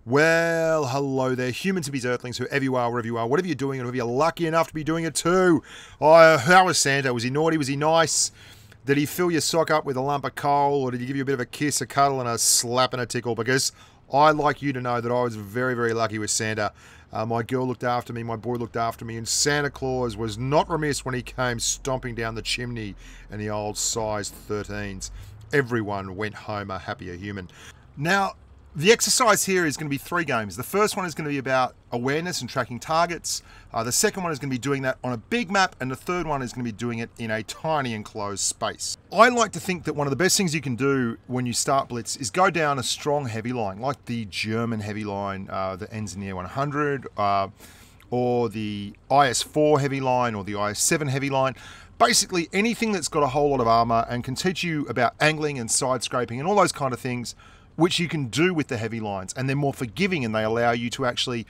Well, hello there, humans, hippies, earthlings, whoever you are, wherever you are, whatever you're doing, and whoever you're lucky enough to be doing it too. How was Santa? Was he naughty? Was he nice? Did he fill your sock up with a lump of coal, or did he give you a bit of a kiss, a cuddle, and a slap and a tickle? Because I'd like you to know that I was very, very lucky with Santa. My girl looked after me, my boy looked after me, and Santa Claus was not remiss when he came stomping down the chimney in the old size 13s. Everyone went home a happier human. Now, the exercise here is going to be 3 games. The first one is going to be about awareness and tracking targets. The second one is going to be doing that on a big map. And the third one is going to be doing it in a tiny enclosed space. I like to think that one of the best things you can do when you start Blitz is go down a strong heavy line, like the German heavy line that ends in the A100, or the IS-4 heavy line, or the IS-7 heavy line. Basically, anything that's got a whole lot of armor and can teach you about angling and side scraping and all those kind of things, which you can do with the heavy lines, and they're more forgiving and they allow you to actually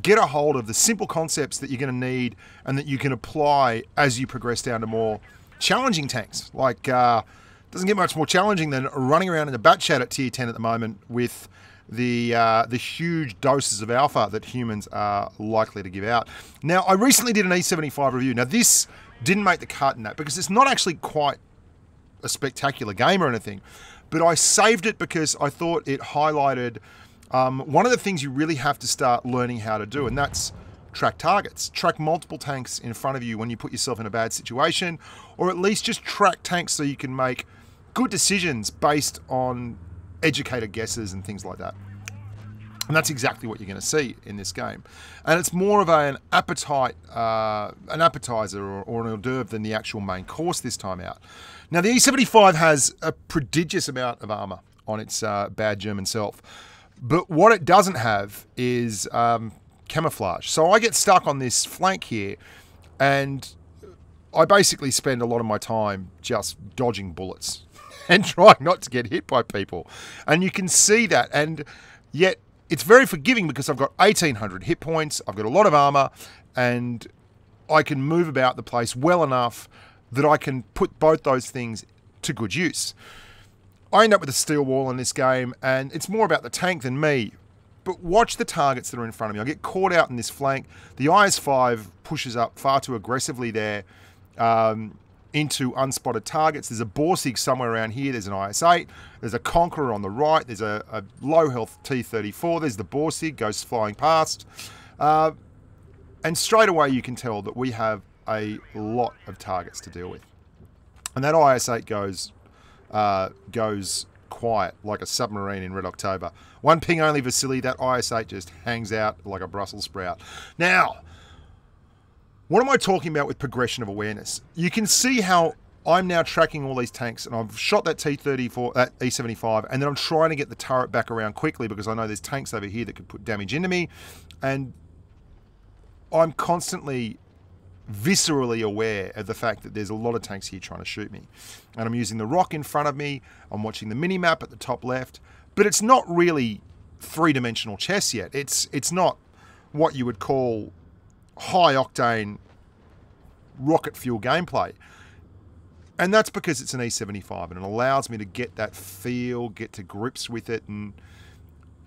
get a hold of the simple concepts that you're going to need and that you can apply as you progress down to more challenging tanks. Like, doesn't get much more challenging than running around in a bat chat at tier 10 at the moment with the huge doses of alpha that humans are likely to give out. Now, I recently did an E75 review. Now, this didn't make the cut in that because it's not actually quite a spectacular game or anything. But I saved it because I thought it highlighted one of the things you really have to start learning how to do, and that's track targets. Track multiple tanks in front of you when you put yourself in a bad situation, or at least just track tanks so you can make good decisions based on educated guesses and things like that. And that's exactly what you're going to see in this game. And it's more of an appetizer or an hors d'oeuvre than the actual main course this time out. Now, the E75 has a prodigious amount of armor on its bad German self. But what it doesn't have is camouflage. So I get stuck on this flank here, and I basically spend a lot of my time just dodging bullets and trying not to get hit by people. And you can see that. And yet, it's very forgiving because I've got 1,800 hit points, I've got a lot of armor, and I can move about the place well enough that I can put both those things to good use. I end up with a steel wall in this game, and it's more about the tank than me. But watch the targets that are in front of me. I get caught out in this flank. The IS-5 pushes up far too aggressively there into unspotted targets. There's a Borsig somewhere around here. There's an IS-8. There's a Conqueror on the right. There's a low-health T-34. There's the Borsig, goes flying past. And straight away you can tell that we have a lot of targets to deal with. And that IS-8 goes quiet like a submarine in Red October. One ping only Vasily, that IS-8 just hangs out like a Brussels sprout. Now, what am I talking about with progression of awareness? You can see how I'm now tracking all these tanks, and I've shot that T-34, that E75, and then I'm trying to get the turret back around quickly because I know there's tanks over here that could put damage into me, and I'm constantly viscerally aware of the fact that there's a lot of tanks here trying to shoot me. And I'm using the rock in front of me, I'm watching the mini-map at the top left, but it's not really 3-dimensional chess yet. It's not what you would call high-octane rocket fuel gameplay. And that's because it's an E75 and it allows me to get that feel, get to grips with it, and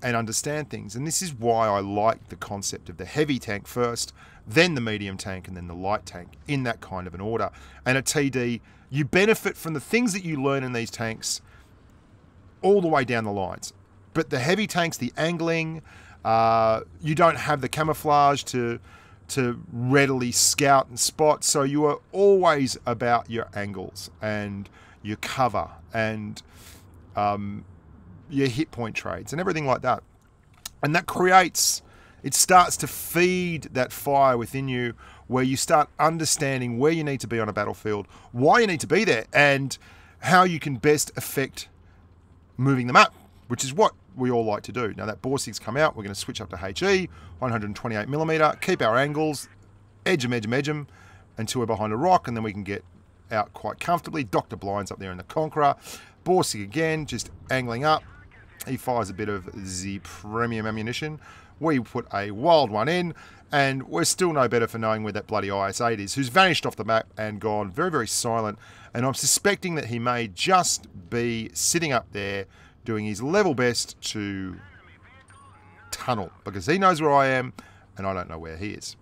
understand things. And this is why I like the concept of the heavy tank first, then the medium tank, and then the light tank in that kind of an order. And at TD, you benefit from the things that you learn in these tanks all the way down the lines. But the heavy tanks, the angling, you don't have the camouflage to readily scout and spot, so you are always about your angles and your cover and your hit point trades and everything like that. And that creates, it starts to feed that fire within you where you start understanding where you need to be on a battlefield, why you need to be there, and how you can best affect moving the map, which is what we all like to do. Now that Borsig's come out, we're going to switch up to HE, 128mm, keep our angles, edge them until we're behind a rock, and then we can get out quite comfortably. Dr. Blind's up there in the Conqueror. Borsig again, just angling up. He fires a bit of the premium ammunition. We put a wild one in, and we're still no better for knowing where that bloody IS-8 is, who's vanished off the map and gone very, very silent. And I'm suspecting that he may just be sitting up there doing his level best to tunnel because he knows where I am and I don't know where he is.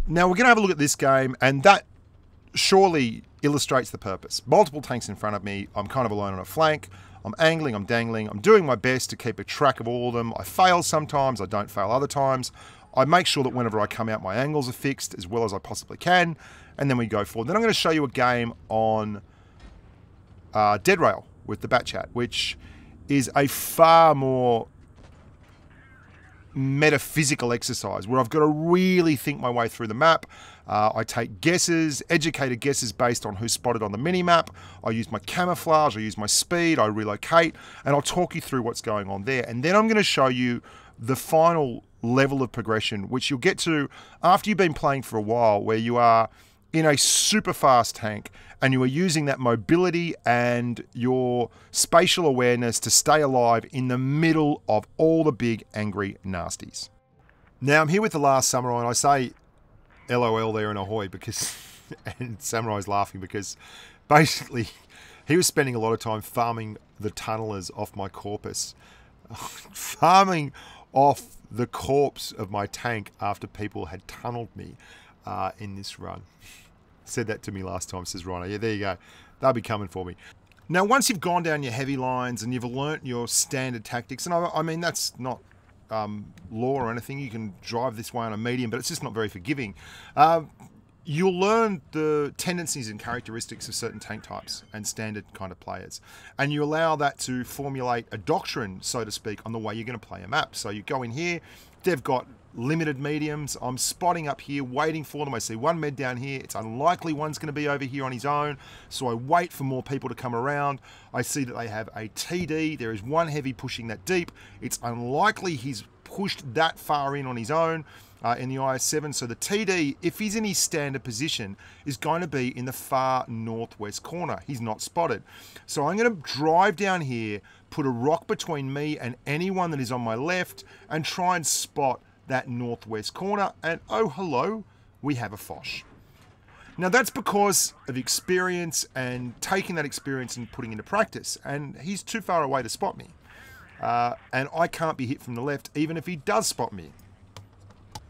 Now we're going to have a look at this game, and that surely illustrates the purpose. Multiple tanks in front of me. I'm kind of alone on a flank. I'm angling, I'm dangling. I'm doing my best to keep a track of all of them. I fail sometimes. I don't fail other times. I make sure that whenever I come out, my angles are fixed as well as I possibly can. And then we go forward. Then I'm going to show you a game on Dead Rail with the Bat Chat, which is a far more metaphysical exercise where I've got to really think my way through the map. I take guesses, educated guesses based on who's spotted on the mini-map. I use my camouflage, I use my speed, I relocate, and I'll talk you through what's going on there. And then I'm going to show you the final level of progression, which you'll get to after you've been playing for a while, where you are in a super fast tank and you are using that mobility and your spatial awareness to stay alive in the middle of all the big angry nasties. Now I'm here with the last samurai, and I say LOL there in AHOY because, and Samurai's laughing because basically he was spending a lot of time farming the tunnelers off my corpus. Farming off the corpse of my tank after people had tunneled me in this run. Said that to me last time, says Rhino. Yeah, there you go. They'll be coming for me. Now, once you've gone down your heavy lines and you've learnt your standard tactics, and I mean, that's not law or anything. You can drive this way on a medium, but it's just not very forgiving. You'll learn the tendencies and characteristics of certain tank types and standard kind of players. And you allow that to formulate a doctrine, so to speak, on the way you're going to play a map. So you go in here, they've got limited mediums. I'm spotting up here, waiting for them. I see one med down here. It's unlikely one's going to be over here on his own. So I wait for more people to come around. I see that they have a TD. There is one heavy pushing that deep. It's unlikely he's pushed that far in on his own in the IS-7. So the TD, if he's in his standard position, is going to be in the far northwest corner. He's not spotted. So I'm going to drive down here, put a rock between me and anyone that is on my left, and try and spot that northwest corner, and oh hello, we have a Foch. Now that's because of experience and taking that experience and putting into practice, and he's too far away to spot me. And I can't be hit from the left even if he does spot me.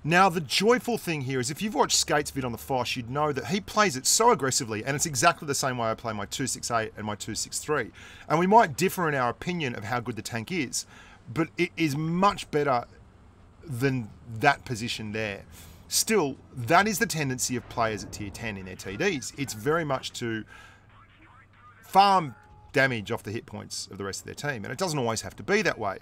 Now the joyful thing here is if you've watched Skate's vid on the Foch, you'd know that he plays it so aggressively, and it's exactly the same way I play my 268 and my 263. And we might differ in our opinion of how good the tank is, but it is much better than that position there. Still, that is the tendency of players at tier 10 in their TDs. It's very much to farm damage off the hit points of the rest of their team, and it doesn't always have to be that way.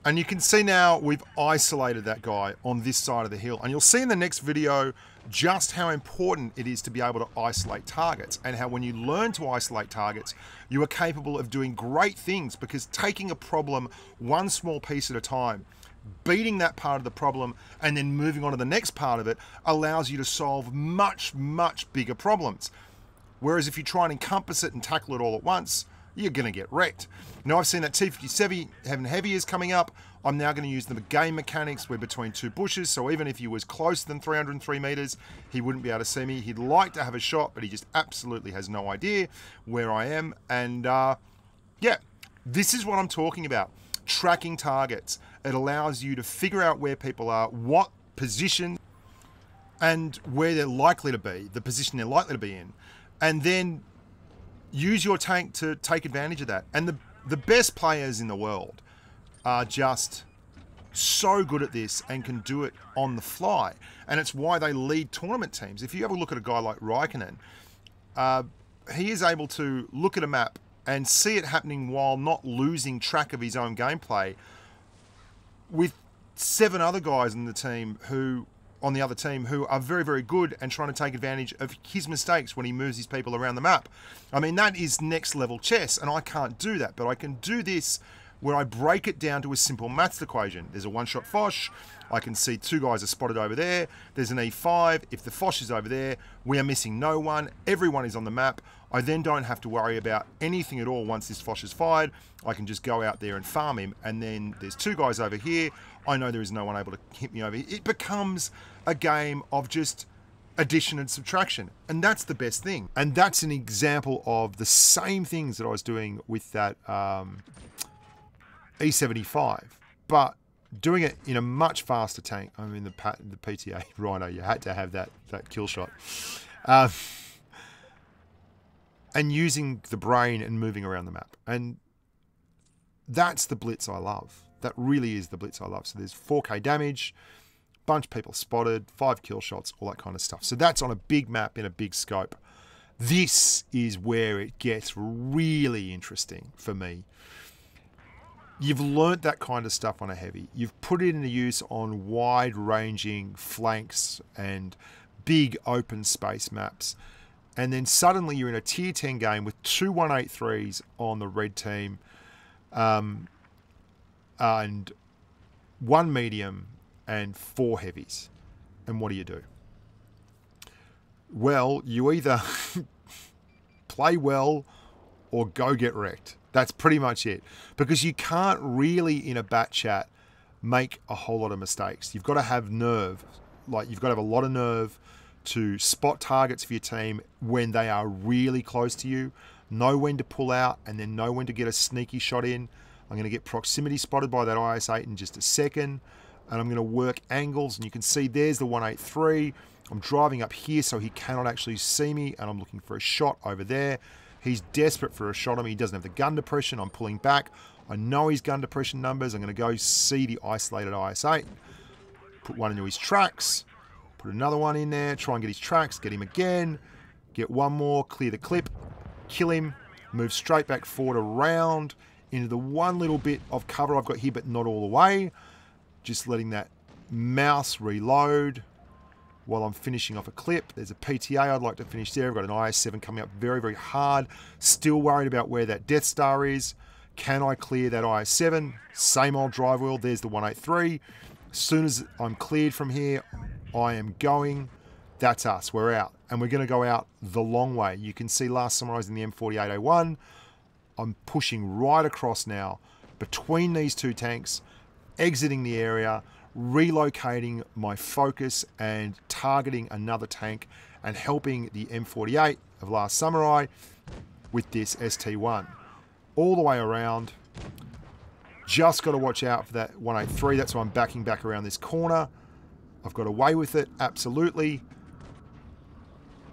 And you can see now we've isolated that guy on this side of the hill, and you'll see in the next video just how important it is to be able to isolate targets, and how when you learn to isolate targets, you are capable of doing great things, because taking a problem one small piece at a time, beating that part of the problem, and then moving on to the next part of it allows you to solve much, much bigger problems. Whereas if you try and encompass it and tackle it all at once, you're going to get wrecked. Now I've seen that T57 having heaviers coming up. I'm now going to use the game mechanics. We're between two bushes, so even if he was closer than 303 meters, he wouldn't be able to see me. He'd like to have a shot, but he just absolutely has no idea where I am. And yeah, this is what I'm talking about. Tracking targets. It allows you to figure out where people are, what position, and where they're likely to be, the position they're likely to be in. And then use your tank to take advantage of that. And the best players in the world are just so good at this and can do it on the fly. And it's why they lead tournament teams. If you have a look at a guy like Raikkonen, he is able to look at a map and see it happening while not losing track of his own gameplay, with 7 other guys in the team who, on the other team, who are very, very good and trying to take advantage of his mistakes when he moves his people around the map. I mean, that is next level chess, and I can't do that, but I can do this where I break it down to a simple maths equation. There's a one-shot Foch. I can see 2 guys are spotted over there. There's an E5. If the Foch is over there, we are missing no one. Everyone is on the map. I then don't have to worry about anything at all once this Foch is fired. I can just go out there and farm him, and then there's 2 guys over here. I know there is no one able to hit me over here. It becomes a game of just addition and subtraction, and that's the best thing. And that's an example of the same things that I was doing with that E75, but doing it in a much faster tank. I mean, the PTA Rhino, you had to have that kill shot. And using the brain and moving around the map. And that's the Blitz I love. That really is the Blitz I love. So there's 4K damage, bunch of people spotted, 5 kill shots, all that kind of stuff. So that's on a big map in a big scope. This is where it gets really interesting for me. You've learnt that kind of stuff on a heavy. You've put it into use on wide-ranging flanks and big open space maps. And then suddenly you're in a tier 10 game with 2 183s on the red team and 1 medium and 4 heavies. And what do? Well, you either play well or go get wrecked. That's pretty much it. Because you can't really, in a bat chat, make a whole lot of mistakes. You've got to have nerve. Like, you've got to have a lot of nerve to spot targets for your team when they are really close to you, know when to pull out, and then know when to get a sneaky shot in. I'm going to get proximity spotted by that IS-8 in just a second, and I'm going to work angles, and you can see there's the 183. I'm driving up here so he cannot actually see me, and I'm looking for a shot over there. He's desperate for a shot on me. He doesn't have the gun depression. I'm pulling back. I know his gun depression numbers. I'm going to go see the isolated IS-8, put one into his tracks, put another one in there, try and get his tracks, get him again, get one more, clear the clip, kill him, move straight back forward around into the one little bit of cover I've got here, but not all the way. Just letting that mouse reload while I'm finishing off a clip. There's a PTA I'd like to finish there. I've got an IS-7 coming up very, very hard. Still worried about where that Death Star is. Can I clear that IS-7? Same old drive wheel. There's the 183. As soon as I'm cleared from here, I am going. That's us. We're out. And we're going to go out the long way. You can see last summarized in the M48A1. I'm pushing right across now between these two tanks, exiting the area, relocating my focus and targeting another tank and helping the M48 of Last Samurai with this ST1. All the way around. Just got to watch out for that 183. That's why I'm backing back around this corner. I've got away with it, absolutely.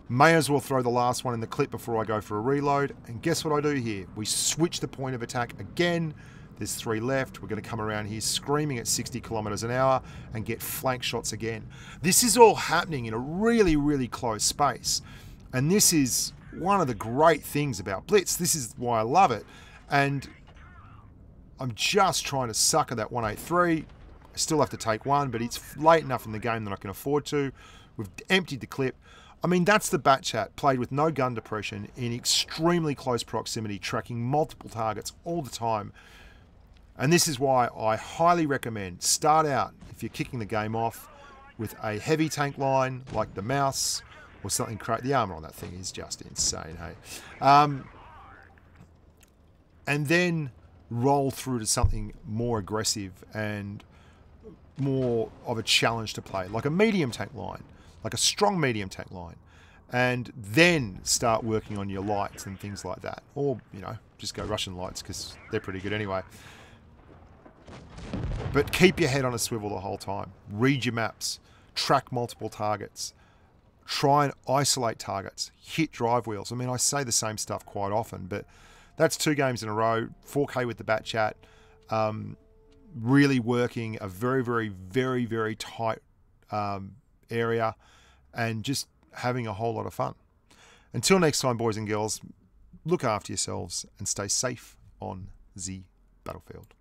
May as well throw the last one in the clip before I go for a reload. And guess what I do here? We switch the point of attack again. There's 3 left. We're going to come around here screaming at 60 kilometers an hour and get flank shots again. This is all happening in a really, really close space. And this is one of the great things about Blitz. This is why I love it. And I'm just trying to sucker that 183. I still have to take one, but it's late enough in the game that I can afford to. We've emptied the clip. I mean, that's the bat chat, played with no gun depression in extremely close proximity, tracking multiple targets all the time. And this is why I highly recommend start out, if you're kicking the game off, with a heavy tank line like the Mouse or something crazy. The armor on that thing is just insane, hey? And then roll through to something more aggressive and more of a challenge to play, like a medium tank line, like a strong medium tank line, and then start working on your lights and things like that. Or, you know, just go Russian lights because they're pretty good anyway. But keep your head on a swivel the whole time. Read your maps, track multiple targets, try and isolate targets, hit drive wheels. I mean, I say the same stuff quite often, but that's 2 games in a row, 4K with the bat chat, really working a very, very, very, very tight area and just having a whole lot of fun. Until next time, boys and girls, look after yourselves and stay safe on the battlefield.